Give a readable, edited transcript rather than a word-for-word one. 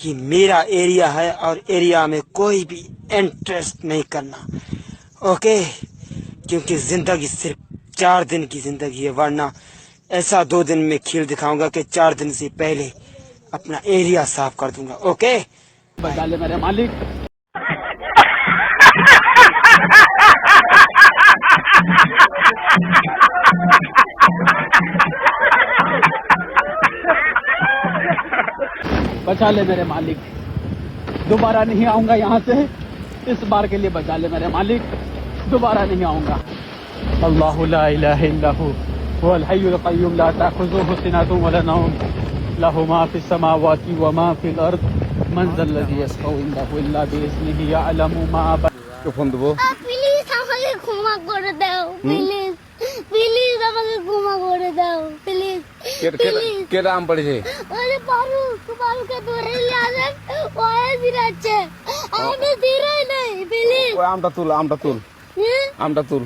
ये मेरा एरिया है और एरिया में कोई भी इंटरेस्ट नहीं करना, ओके। क्योंकि जिंदगी सिर्फ 4 दिन की जिंदगी है, वरना ऐसा 2 दिन में खेल दिखाऊंगा कि 4 दिन से पहले अपना एरिया साफ कर दूंगा, ओके। बचा ले मेरे मालिक। बचा ले मेरे मालिक, दोबारा नहीं आऊंगा यहाँ से। इस बार के लिए बचा ले मेरे मालिक, दोबारा नहीं आऊंगा। अल्लाहु ला इलाहा इल्लहु हुवल हय्युल क़य्यूम ला ताख़ुज़ुहु सिनतुन वला नौम लहु मा फ़िस समावाति व मा फ़िल अर्द मान ज़ल्लज़ी यशफ़उ इंदहु इल्ला बिइज़निही यअलमु मा ফোন দেবো। প্লিজ আমাকে ক্ষমা করে দাও, প্লিজ প্লিজ আমাকে ক্ষমা করে দাও, প্লিজ কেটা আম পড়েছে? আরে পারুকে ধরে নিয়ে আসেন, ও এসে যাচ্ছে, আমি ধীরে নেই, প্লিজ ওই আমটা তুল, আমটা তুল, আমটা তুল।